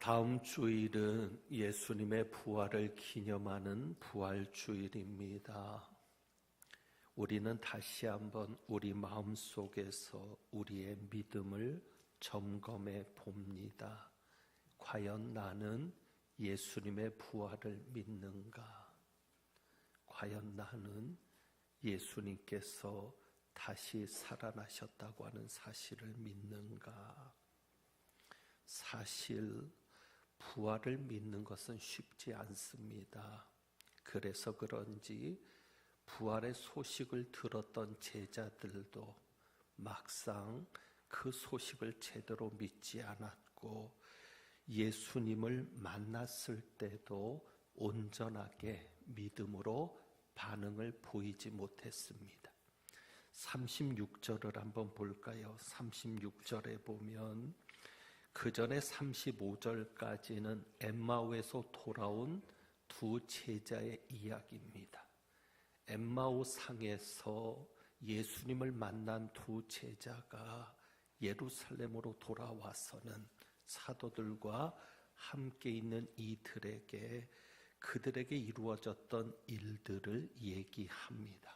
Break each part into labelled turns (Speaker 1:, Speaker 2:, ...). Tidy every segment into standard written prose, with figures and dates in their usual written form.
Speaker 1: 다음 주일은 예수님의 부활을 기념하는 부활주일입니다. 우리는 다시 한번 우리 마음속에서 우리의 믿음을 점검해 봅니다. 과연 나는 예수님의 부활을 믿는가? 과연 나는 예수님께서 다시 살아나셨다고 하는 사실을 믿는가? 사실 부활을 믿는 것은 쉽지 않습니다. 그래서 그런지 부활의 소식을 들었던 제자들도 막상 그 소식을 제대로 믿지 않았고, 예수님을 만났을 때도 온전하게 믿음으로 반응을 보이지 못했습니다. 36절을 한번 볼까요? 36절에 보면 그 전에 35절까지는 엠마오에서 돌아온 두 제자의 이야기입니다. 엠마오 상에서 예수님을 만난 두 제자가 예루살렘으로 돌아와서는 사도들과 함께 있는 이들에게 그들에게 이루어졌던 일들을 얘기합니다.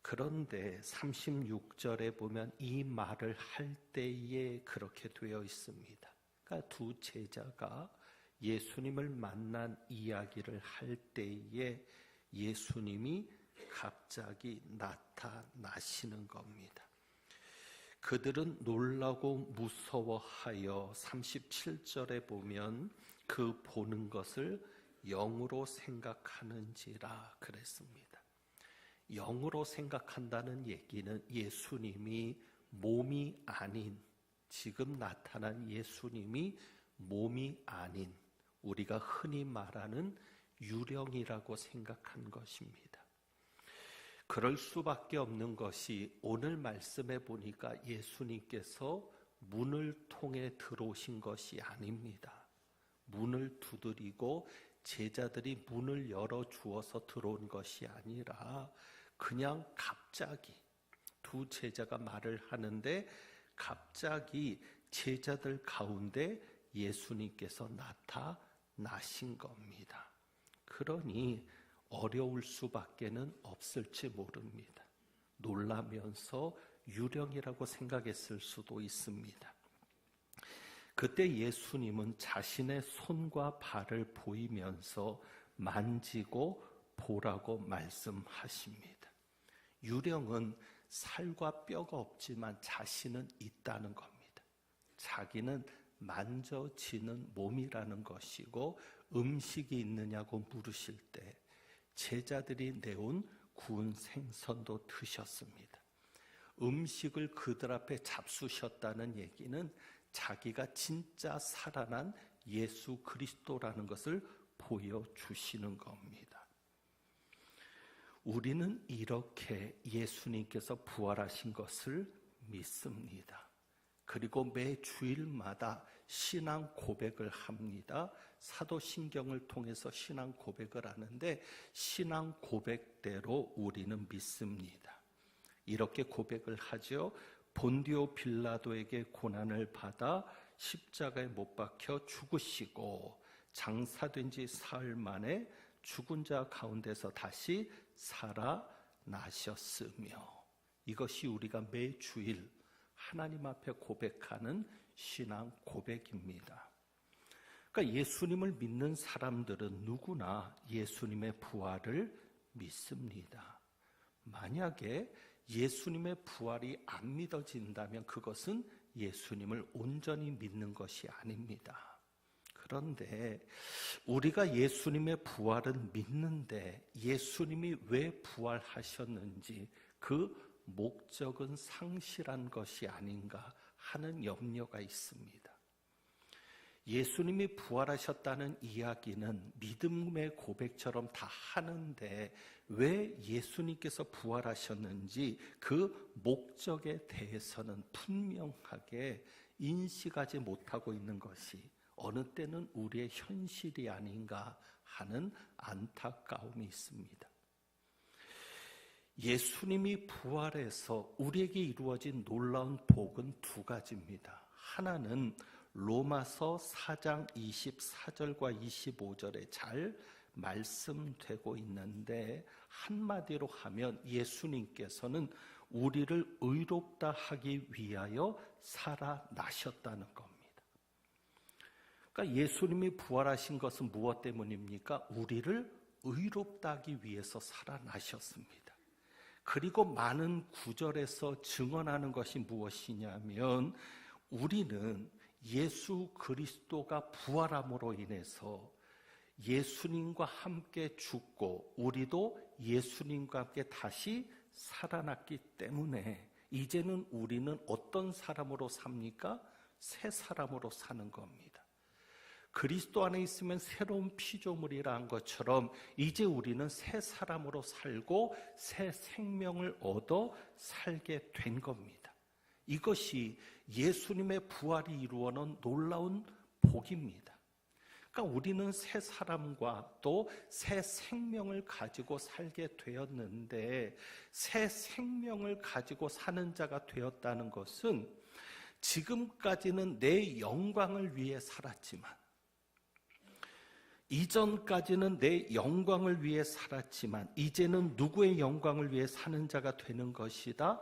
Speaker 1: 그런데 36절에 보면 이 말을 할 때에 그렇게 되어 있습니다. 그러니까 두 제자가 예수님을 만난 이야기를 할 때에 예수님이 갑자기 나타나시는 겁니다. 그들은 놀라고 무서워하여 37절에 보면 그 보는 것을 영으로 생각하는지라 그랬습니다. 영으로 생각한다는 얘기는 예수님이 몸이 아닌, 지금 나타난 예수님이 몸이 아닌 우리가 흔히 말하는 유령이라고 생각한 것입니다. 그럴 수밖에 없는 것이 오늘 말씀해 보니까 예수님께서 문을 통해 들어오신 것이 아닙니다. 문을 두드리고 제자들이 문을 열어주어서 들어온 것이 아니라 그냥 갑자기 두 제자가 말을 하는데 갑자기 제자들 가운데 예수님께서 나타나신 겁니다. 그러니 어려울 수밖에는 없을지 모릅니다. 놀라면서 유령이라고 생각했을 수도 있습니다. 그때 예수님은 자신의 손과 발을 보이면서 만지고 보라고 말씀하십니다. 유령은 살과 뼈가 없지만 자신은 있다는 겁니다. 자기는 만져지는 몸이라는 것이고, 음식이 있느냐고 물으실 때 제자들이 내온 구운 생선도 드셨습니다. 음식을 그들 앞에 잡수셨다는 얘기는 자기가 진짜 살아난 예수 그리스도라는 것을 보여주시는 겁니다. 우리는 이렇게 예수님께서 부활하신 것을 믿습니다. 그리고 매 주일마다 신앙 고백을 합니다. 사도신경을 통해서 신앙 고백을 하는데 신앙 고백대로 우리는 믿습니다. 이렇게 고백을 하죠. 본디오 빌라도에게 고난을 받아 십자가에 못 박혀 죽으시고 장사된 지 사흘 만에 죽은 자 가운데서 다시 살아나셨으며, 이것이 우리가 매주일 하나님 앞에 고백하는 신앙 고백입니다. 그러니까 예수님을 믿는 사람들은 누구나 예수님의 부활을 믿습니다. 만약에 예수님의 부활이 안 믿어진다면 그것은 예수님을 온전히 믿는 것이 아닙니다. 그런데 우리가 예수님의 부활은 믿는데 예수님이 왜 부활하셨는지 그 목적은 상실한 것이 아닌가 하는 염려가 있습니다. 예수님이 부활하셨다는 이야기는 믿음의 고백처럼 다 하는데 왜 예수님께서 부활하셨는지 그 목적에 대해서는 분명하게 인식하지 못하고 있는 것이 어느 때는 우리의 현실이 아닌가 하는 안타까움이 있습니다. 예수님이 부활해서 우리에게 이루어진 놀라운 복은 두 가지입니다. 하나는 로마서 4장 24절과 25절에 잘 말씀되고 있는데, 한마디로 하면 예수님께서는 우리를 의롭다 하기 위하여 살아나셨다는 겁니다. 그러니까 예수님이 부활하신 것은 무엇 때문입니까? 우리를 의롭다 하기 위해서 살아나셨습니다. 그리고 많은 구절에서 증언하는 것이 무엇이냐면, 우리는 예수 그리스도가 부활함으로 인해서 예수님과 함께 죽고 우리도 예수님과 함께 다시 살아났기 때문에 이제는 우리는 어떤 사람으로 삽니까? 새 사람으로 사는 겁니다. 그리스도 안에 있으면 새로운 피조물이라는 것처럼 이제 우리는 새 사람으로 살고 새 생명을 얻어 살게 된 겁니다. 이것이 예수님의 부활이 이루어놓은 놀라운 복입니다. 그러니까 우리는 새 사람과 또 새 생명을 가지고 살게 되었는데, 새 생명을 가지고 사는 자가 되었다는 것은 지금까지는 내 영광을 위해 살았지만, 이전까지는 내 영광을 위해 살았지만 이제는 누구의 영광을 위해 사는 자가 되는 것이다?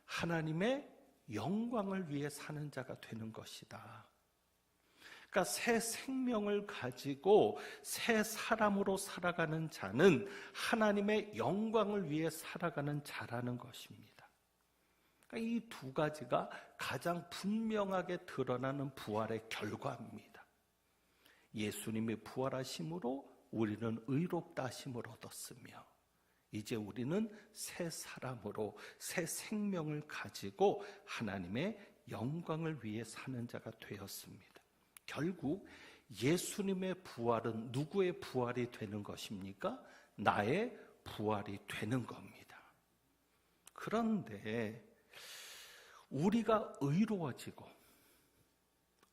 Speaker 1: 하나님의 영광을 위해 사는 자가 되는 것이다. 그러니까 새 생명을 가지고 새 사람으로 살아가는 자는 하나님의 영광을 위해 살아가는 자라는 것입니다. 그러니까 이 두 가지가 가장 분명하게 드러나는 부활의 결과입니다. 예수님이 부활하심으로 우리는 의롭다 하심을 얻었으며, 이제 우리는 새 사람으로 새 생명을 가지고 하나님의 영광을 위해 사는 자가 되었습니다. 결국 예수님의 부활은 누구의 부활이 되는 것입니까? 나의 부활이 되는 겁니다. 그런데 우리가 의로워지고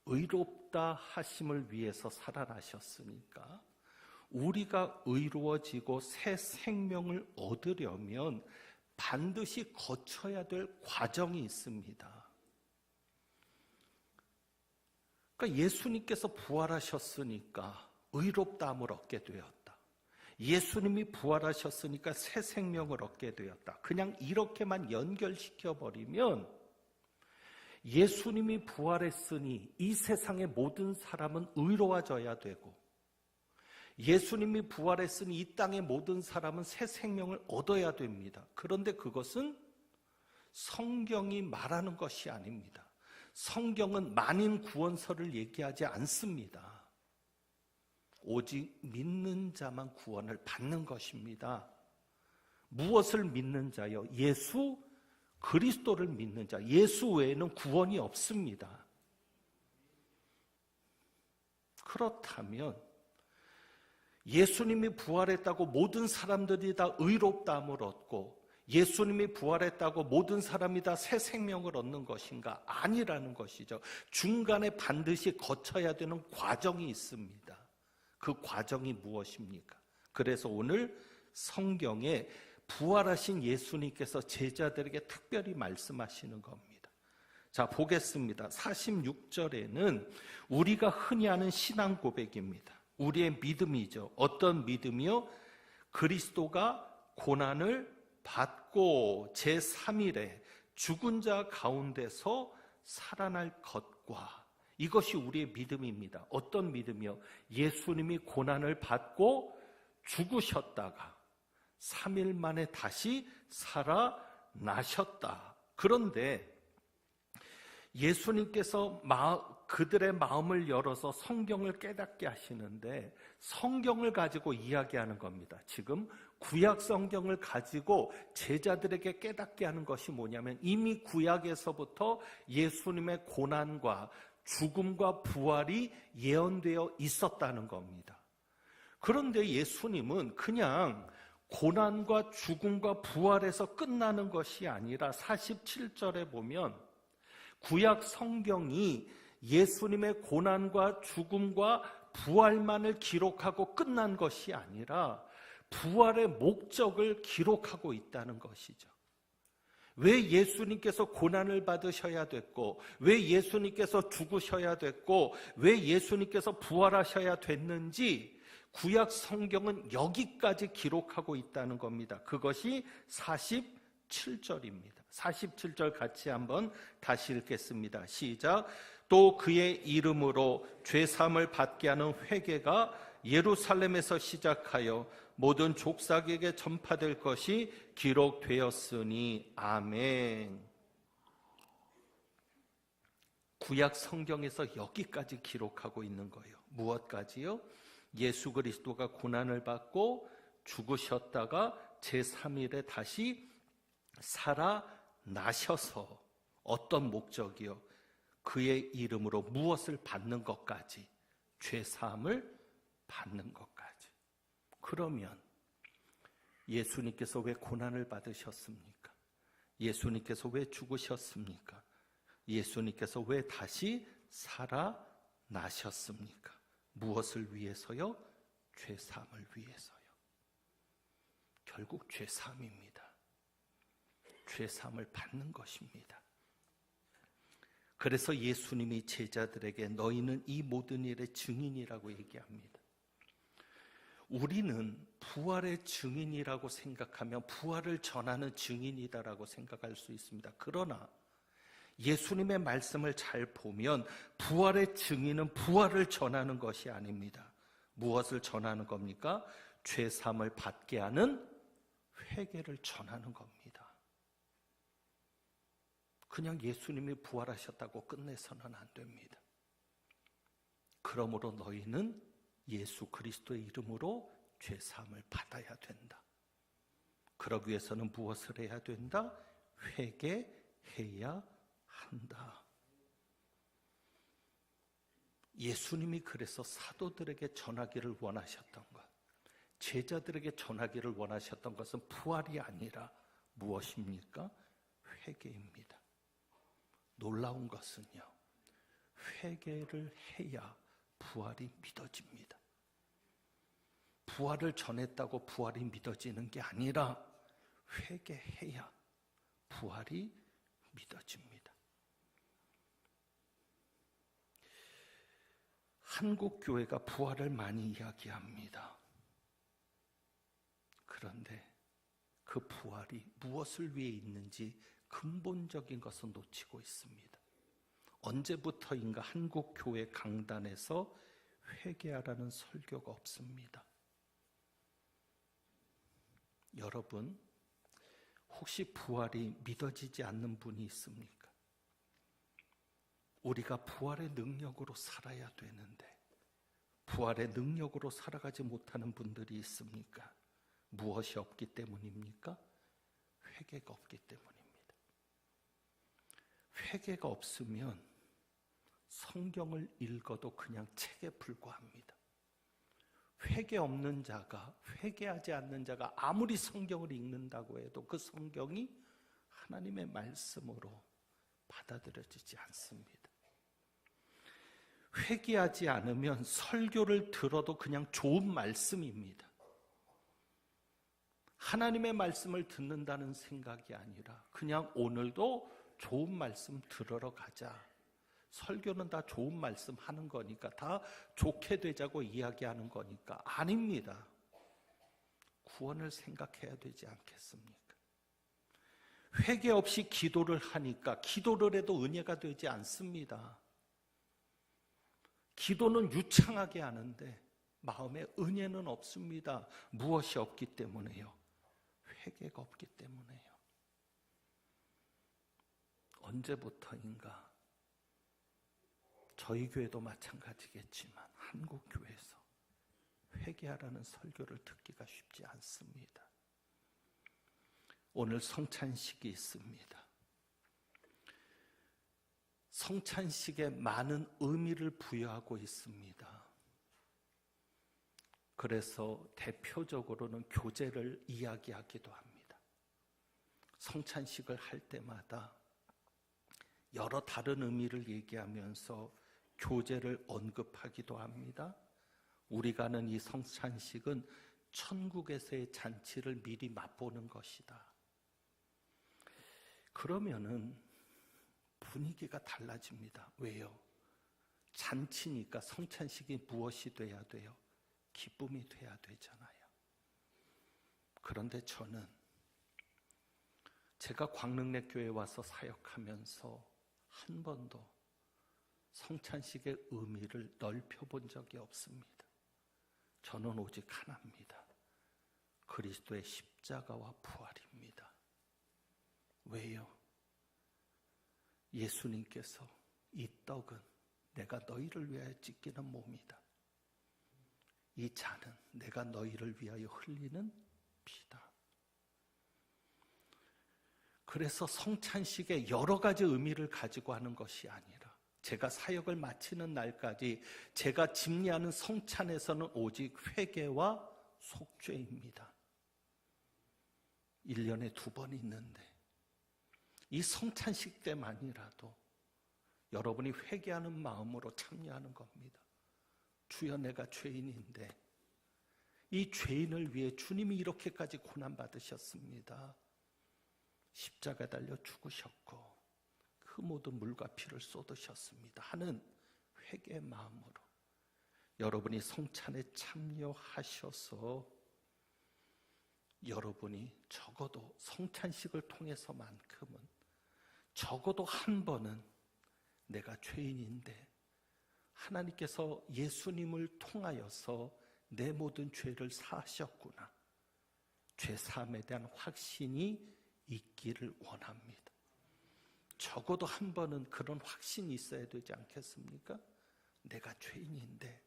Speaker 1: 의롭다 하심을 위해서 살아나셨으니까 우리가 의로워지고 새 생명을 얻으려면 반드시 거쳐야 될 과정이 있습니다. 그러니까 예수님께서 부활하셨으니까 의롭다함을 얻게 되었다. 예수님이 부활하셨으니까 새 생명을 얻게 되었다. 그냥 이렇게만 연결시켜버리면 예수님이 부활했으니 이 세상의 모든 사람은 의로워져야 되고, 예수님이 부활했으니 이 땅의 모든 사람은 새 생명을 얻어야 됩니다. 그런데 그것은 성경이 말하는 것이 아닙니다. 성경은 만인 구원설을 얘기하지 않습니다. 오직 믿는 자만 구원을 받는 것입니다. 무엇을 믿는 자요? 예수 그리스도를 믿는 자. 예수 외에는 구원이 없습니다. 그렇다면 예수님이 부활했다고 모든 사람들이 다 의롭다함을 얻고, 예수님이 부활했다고 모든 사람이 다 새 생명을 얻는 것인가? 아니라는 것이죠. 중간에 반드시 거쳐야 되는 과정이 있습니다. 그 과정이 무엇입니까? 그래서 오늘 성경에 부활하신 예수님께서 제자들에게 특별히 말씀하시는 겁니다. 자, 보겠습니다. 46절에는 우리가 흔히 하는 신앙 고백입니다. 우리의 믿음이죠. 어떤 믿음이요? 그리스도가 고난을 받고 제3일에 죽은 자 가운데서 살아날 것과, 이것이 우리의 믿음입니다. 어떤 믿음이요? 예수님이 고난을 받고 죽으셨다가 3일 만에 다시 살아나셨다. 그런데 예수님께서 그들의 마음을 열어서 성경을 깨닫게 하시는데, 성경을 가지고 이야기하는 겁니다. 지금 구약 성경을 가지고 제자들에게 깨닫게 하는 것이 뭐냐면, 이미 구약에서부터 예수님의 고난과 죽음과 부활이 예언되어 있었다는 겁니다. 그런데 예수님은 그냥 고난과 죽음과 부활에서 끝나는 것이 아니라 47절에 보면 구약 성경이 예수님의 고난과 죽음과 부활만을 기록하고 끝난 것이 아니라 부활의 목적을 기록하고 있다는 것이죠. 왜 예수님께서 고난을 받으셔야 됐고, 왜 예수님께서 죽으셔야 됐고, 왜 예수님께서 부활하셔야 됐는지 구약 성경은 여기까지 기록하고 있다는 겁니다. 그것이 47절입니다. 47절 같이 한번 다시 읽겠습니다. 시작. 또 그의 이름으로 죄사함을 받게 하는 회개가 예루살렘에서 시작하여 모든 족속에게 전파될 것이 기록되었으니 아멘. 구약 성경에서 여기까지 기록하고 있는 거예요. 무엇까지요? 예수 그리스도가 고난을 받고 죽으셨다가 제3일에 다시 살아나셔서 어떤 목적이요? 그의 이름으로 무엇을 받는 것까지, 죄사함을 받는 것까지. 그러면 예수님께서 왜 고난을 받으셨습니까? 예수님께서 왜 죽으셨습니까? 예수님께서 왜 다시 살아나셨습니까? 무엇을 위해서요? 죄사함을 위해서요. 결국 죄사함입니다. 죄사함을 받는 것입니다. 그래서 예수님이 제자들에게 너희는 이 모든 일의 증인이라고 얘기합니다. 우리는 부활의 증인이라고 생각하면 부활을 전하는 증인이다라고 생각할 수 있습니다. 그러나 예수님의 말씀을 잘 보면 부활의 증인은 부활을 전하는 것이 아닙니다. 무엇을 전하는 겁니까? 죄사함을 받게 하는 회개를 전하는 겁니다. 그냥 예수님이 부활하셨다고 끝내서는 안 됩니다. 그러므로 너희는 예수 그리스도의 이름으로 죄사함을 받아야 된다. 그러기 위해서는 무엇을 해야 된다? 회개해야 한다. 예수님이 그래서 사도들에게 전하기를 원하셨던 것, 제자들에게 전하기를 원하셨던 것은 부활이 아니라 무엇입니까? 회개입니다. 놀라운 것은요, 회개를 해야 부활이 믿어집니다. 부활을 전했다고 부활이 믿어지는 게 아니라 회개해야 부활이 믿어집니다. 한국 교회가 부활을 많이 이야기합니다. 그런데 그 부활이 무엇을 위해 있는지 근본적인 것은 놓치고 있습니다. 언제부터인가 한국 교회 강단에서 회개하라는 설교가 없습니다. 여러분, 혹시 부활이 믿어지지 않는 분이 있습니까? 우리가 부활의 능력으로 살아야 되는데 부활의 능력으로 살아가지 못하는 분들이 있습니까? 무엇이 없기 때문입니까? 회개가 없기 때문입니다. 회개가 없으면 성경을 읽어도 그냥 책에 불과합니다. 회개 없는 자가, 회개하지 않는 자가 아무리 성경을 읽는다고 해도 그 성경이 하나님의 말씀으로 받아들여지지 않습니다. 회개하지 않으면 설교를 들어도 그냥 좋은 말씀입니다. 하나님의 말씀을 듣는다는 생각이 아니라 그냥 오늘도 좋은 말씀 들으러 가자. 설교는 다 좋은 말씀 하는 거니까, 다 좋게 되자고 이야기하는 거니까. 아닙니다. 구원을 생각해야 되지 않겠습니까? 회개 없이 기도를 하니까 기도를 해도 은혜가 되지 않습니다. 기도는 유창하게 하는데 마음에 은혜는 없습니다. 무엇이 없기 때문에요? 회개가 없기 때문에요. 언제부터인가 저희 교회도 마찬가지겠지만 한국 교회에서 회개하라는 설교를 듣기가 쉽지 않습니다. 오늘 성찬식이 있습니다. 성찬식에 많은 의미를 부여하고 있습니다. 그래서 대표적으로는 교제를 이야기하기도 합니다. 성찬식을 할 때마다 여러 다른 의미를 얘기하면서 교제를 언급하기도 합니다. 우리가 하는 이 성찬식은 천국에서의 잔치를 미리 맛보는 것이다. 그러면은 분위기가 달라집니다. 왜요? 잔치니까 성찬식이 무엇이 돼야 돼요? 기쁨이 돼야 되잖아요. 그런데 저는 제가 광릉내 교회에 와서 사역하면서 한 번도 성찬식의 의미를 넓혀본 적이 없습니다. 저는 오직 하나입니다. 그리스도의 십자가와 부활입니다. 왜요? 예수님께서 이 떡은 내가 너희를 위하여 찢기는 몸이다. 이 잔은 내가 너희를 위하여 흘리는 피다. 그래서 성찬식에 여러 가지 의미를 가지고 하는 것이 아니라 제가 사역을 마치는 날까지 제가 집례하는 성찬에서는 오직 회개와 속죄입니다. 1년에 2번 있는데 이 성찬식 때만이라도 여러분이 회개하는 마음으로 참여하는 겁니다. 주여, 내가 죄인인데 이 죄인을 위해 주님이 이렇게까지 고난받으셨습니다. 십자가 달려 죽으셨고 그 모든 물과 피를 쏟으셨습니다 하는 회개의 마음으로 여러분이 성찬에 참여하셔서 여러분이 적어도 성찬식을 통해서만큼은 적어도 한 번은 내가 죄인인데 하나님께서 예수님을 통하여서 내 모든 죄를 사하셨구나, 죄 사함에 대한 확신이 있기를 원합니다. 적어도 한 번은 그런 확신이 있어야 되지 않겠습니까? 내가 죄인인데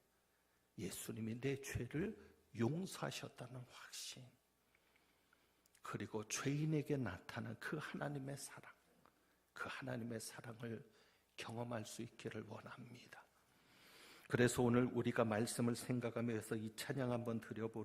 Speaker 1: 예수님이 내 죄를 용서하셨다는 확신, 그리고 죄인에게 나타난 그 하나님의 사랑, 그 하나님의 사랑을 경험할 수 있기를 원합니다. 그래서 오늘 우리가 말씀을 생각하면서 이 찬양 한번 드려보는